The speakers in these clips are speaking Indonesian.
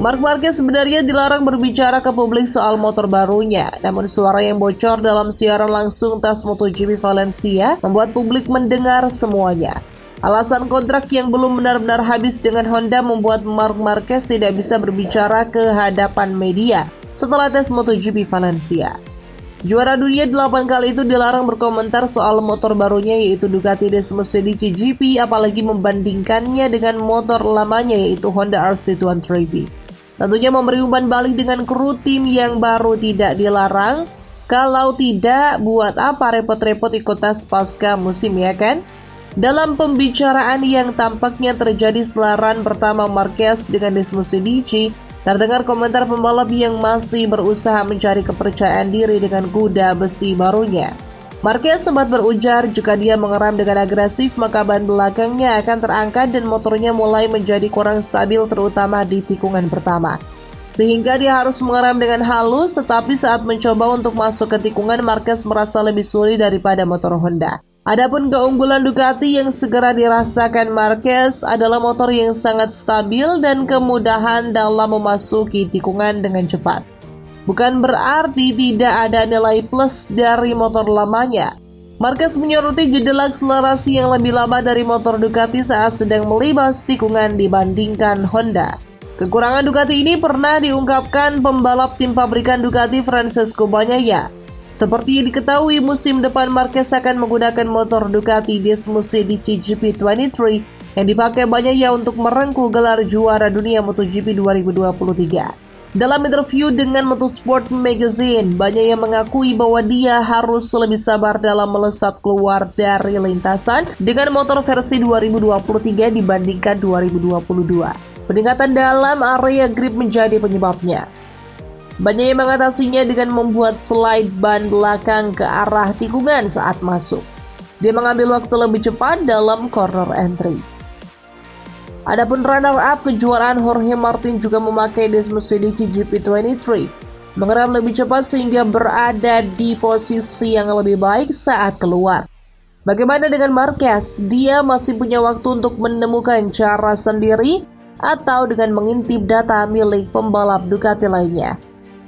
Marc Marquez sebenarnya dilarang berbicara ke publik soal motor barunya, namun suara yang bocor dalam siaran langsung tes MotoGP Valencia membuat publik mendengar semuanya. Alasan kontrak yang belum benar-benar habis dengan Honda membuat Marc Marquez tidak bisa berbicara ke hadapan media setelah tes MotoGP Valencia. Juara dunia 8 kali itu dilarang berkomentar soal motor barunya yaitu Ducati Desmosedici GP, apalagi membandingkannya dengan motor lamanya yaitu Honda RC200V. Tentunya memberi umpan balik dengan kru tim yang baru tidak dilarang. Kalau tidak, buat apa repot-repot ikut tes pasca musim, ya kan? Dalam pembicaraan yang tampaknya terjadi setelah run pertama Marquez dengan Desmosedici, terdengar komentar pembalap yang masih berusaha mencari kepercayaan diri dengan kuda besi barunya. Marquez sempat berujar jika dia mengeram dengan agresif maka ban belakangnya akan terangkat dan motornya mulai menjadi kurang stabil terutama di tikungan pertama. Sehingga dia harus mengeram dengan halus, tetapi saat mencoba untuk masuk ke tikungan Marquez merasa lebih sulit daripada motor Honda. Adapun keunggulan Ducati yang segera dirasakan Marquez adalah motor yang sangat stabil dan kemudahan dalam memasuki tikungan dengan cepat. Bukan berarti tidak ada nilai plus dari motor lamanya. Marquez menyoroti jeda akselerasi yang lebih lama dari motor Ducati saat sedang melibas tikungan dibandingkan Honda. Kekurangan Ducati ini pernah diungkapkan pembalap tim pabrikan Ducati Francesco Bagnaia. Seperti yang diketahui, musim depan Marquez akan menggunakan motor Ducati Desmosedici GP23 yang dipakai Bagnaia untuk merengkuh gelar juara dunia MotoGP 2023. Dalam interview dengan Motorsport Magazine, Bagnaia mengakui bahwa dia harus lebih sabar dalam melesat keluar dari lintasan dengan motor versi 2023 dibandingkan 2022. Peningkatan dalam area grip menjadi penyebabnya. Bagnaia mengatasinya dengan membuat slide ban belakang ke arah tikungan saat masuk. Dia mengambil waktu lebih cepat dalam corner entry. Adapun runner-up kejuaraan Jorge Martin juga memakai Desmosedici GP23, mengeram lebih cepat sehingga berada di posisi yang lebih baik saat keluar. Bagaimana dengan Marquez? Dia masih punya waktu untuk menemukan cara sendiri atau dengan mengintip data milik pembalap Ducati lainnya.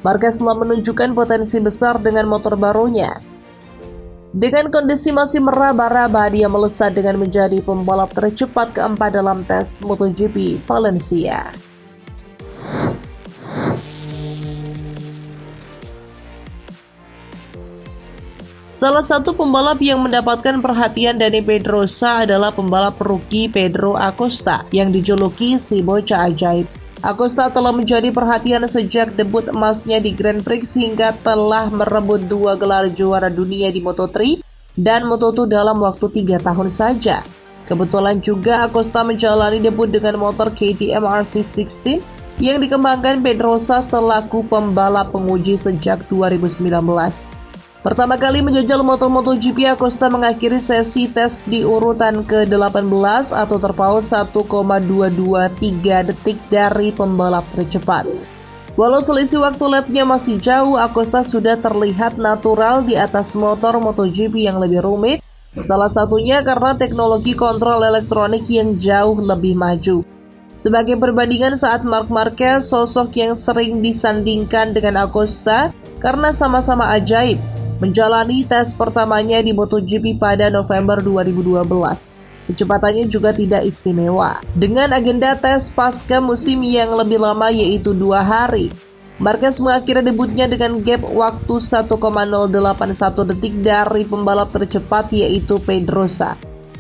Marquez telah menunjukkan potensi besar dengan motor barunya. Dengan kondisi masih meraba-raba, dia melesat dengan menjadi pembalap tercepat keempat dalam tes MotoGP Valencia. Salah satu pembalap yang mendapatkan perhatian dari Pedrosa adalah pembalap rookie Pedro Acosta yang dijuluki si bocah ajaib. Acosta telah menjadi perhatian sejak debut emasnya di Grand Prix hingga telah merebut 2 gelar juara dunia di Moto3 dan Moto2 dalam waktu 3 tahun saja. Kebetulan juga Acosta menjalani debut dengan motor KTM RC16 yang dikembangkan Pedrosa selaku pembalap penguji sejak 2019. Pertama kali menjajal motor MotoGP, Acosta mengakhiri sesi tes di urutan ke-18 atau terpaut 1,223 detik dari pembalap tercepat. Walau selisih waktu lapnya masih jauh, Acosta sudah terlihat natural di atas motor MotoGP yang lebih rumit, salah satunya karena teknologi kontrol elektronik yang jauh lebih maju. Sebagai perbandingan saat Marc Marquez, sosok yang sering disandingkan dengan Acosta karena sama-sama ajaib, menjalani tes pertamanya di MotoGP pada November 2012. Kecepatannya juga tidak istimewa, dengan agenda tes pasca musim yang lebih lama yaitu 2 hari. Marquez mengakhiri debutnya dengan gap waktu 1,081 detik dari pembalap tercepat yaitu Pedrosa.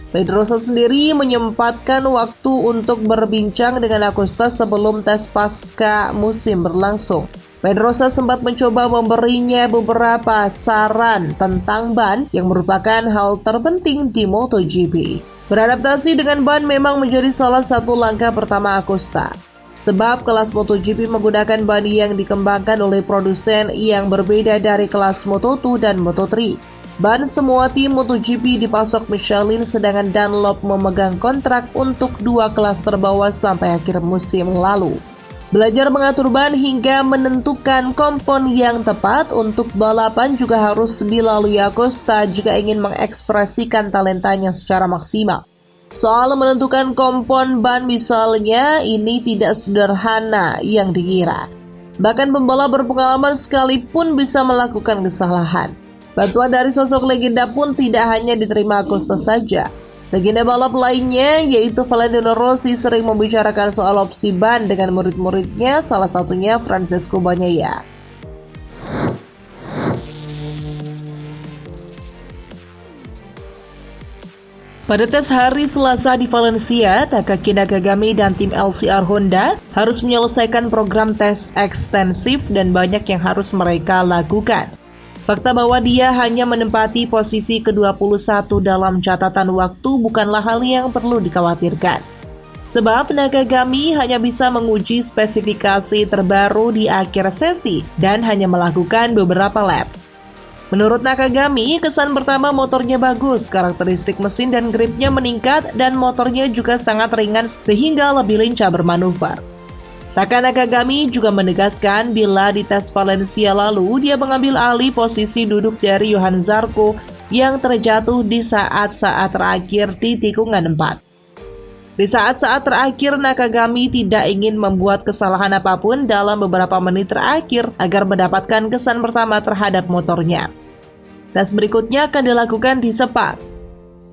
Pedrosa sendiri menyempatkan waktu untuk berbincang dengan Acosta sebelum tes pasca musim berlangsung. Pedrosa sempat mencoba memberinya beberapa saran tentang ban yang merupakan hal terpenting di MotoGP. Beradaptasi dengan ban memang menjadi salah satu langkah pertama Acosta, sebab kelas MotoGP menggunakan ban yang dikembangkan oleh produsen yang berbeda dari kelas Moto2 dan Moto3. Ban semua tim MotoGP dipasok Michelin, sedangkan Dunlop memegang kontrak untuk 2 kelas terbawah sampai akhir musim lalu. Belajar mengatur ban hingga menentukan kompon yang tepat untuk balapan juga harus dilalui Acosta jika ingin mengekspresikan talentanya secara maksimal. Soal menentukan kompon ban misalnya, ini tidak sederhana yang dikira. Bahkan pembalap berpengalaman sekalipun bisa melakukan kesalahan. Bantuan dari sosok legenda pun tidak hanya diterima Acosta saja. Legenda balap lainnya yaitu Valentino Rossi sering membicarakan soal opsi ban dengan murid-muridnya, salah satunya Francesco Bagnaia. Pada tes hari Selasa di Valencia, Takaki Nakagami dan tim LCR Honda harus menyelesaikan program tes ekstensif dan banyak yang harus mereka lakukan. Fakta bahwa dia hanya menempati posisi ke-21 dalam catatan waktu bukanlah hal yang perlu dikhawatirkan. Sebab Nakagami hanya bisa menguji spesifikasi terbaru di akhir sesi dan hanya melakukan beberapa lap. Menurut Nakagami, kesan pertama motornya bagus, karakteristik mesin dan gripnya meningkat, dan motornya juga sangat ringan sehingga lebih lincah bermanuver. Taka Nakagami juga menegaskan bila di tes Valencia lalu dia mengambil alih posisi duduk dari Johann Zarco yang terjatuh di saat-saat terakhir di tikungan 4. Di saat-saat terakhir, Nakagami tidak ingin membuat kesalahan apapun dalam beberapa menit terakhir agar mendapatkan kesan pertama terhadap motornya. Tes berikutnya akan dilakukan di Sepang.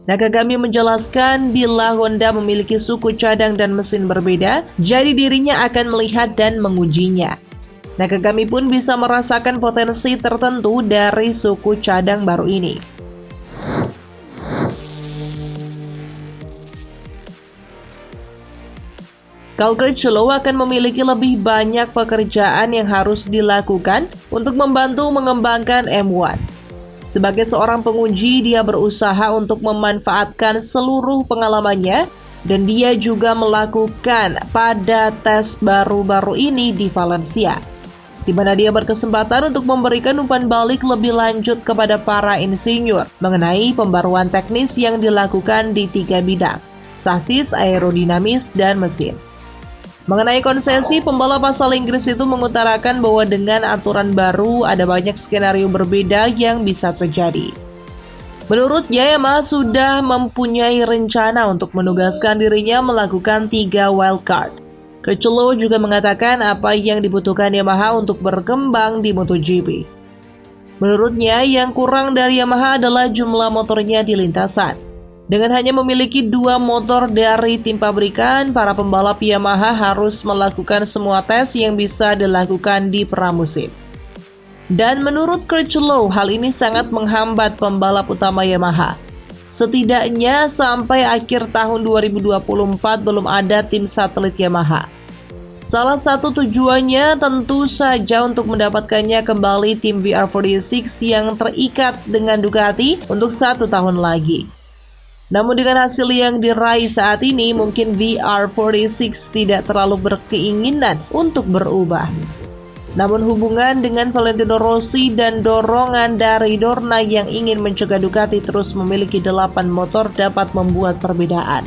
Nakagami menjelaskan bila Honda memiliki suku cadang dan mesin berbeda, jadi dirinya akan melihat dan mengujinya. Nakagami pun bisa merasakan potensi tertentu dari suku cadang baru ini. Cal Crutchlow akan memiliki lebih banyak pekerjaan yang harus dilakukan untuk membantu mengembangkan M1. Sebagai seorang penguji, dia berusaha untuk memanfaatkan seluruh pengalamannya dan dia juga melakukan pada tes baru-baru ini di Valencia, di mana dia berkesempatan untuk memberikan umpan balik lebih lanjut kepada para insinyur mengenai pembaruan teknis yang dilakukan di 3 bidang, sasis, aerodinamis, dan mesin. Mengenai konsesi, pembalap asal Inggris itu mengutarakan bahwa dengan aturan baru ada banyak skenario berbeda yang bisa terjadi. Menurutnya, Yamaha sudah mempunyai rencana untuk menugaskan dirinya melakukan 3 wildcard. Crutchlow juga mengatakan apa yang dibutuhkan Yamaha untuk berkembang di MotoGP. Menurutnya, yang kurang dari Yamaha adalah jumlah motornya di lintasan. Dengan hanya memiliki 2 motor dari tim pabrikan, para pembalap Yamaha harus melakukan semua tes yang bisa dilakukan di pramusim. Dan menurut Crutchlow, hal ini sangat menghambat pembalap utama Yamaha. Setidaknya sampai akhir tahun 2024 belum ada tim satelit Yamaha. Salah satu tujuannya tentu saja untuk mendapatkannya kembali tim VR46 yang terikat dengan Ducati untuk 1 tahun lagi. Namun dengan hasil yang diraih saat ini, mungkin VR46 tidak terlalu berkeinginan untuk berubah. Namun hubungan dengan Valentino Rossi dan dorongan dari Dorna yang ingin mencegah Ducati terus memiliki 8 motor dapat membuat perbedaan.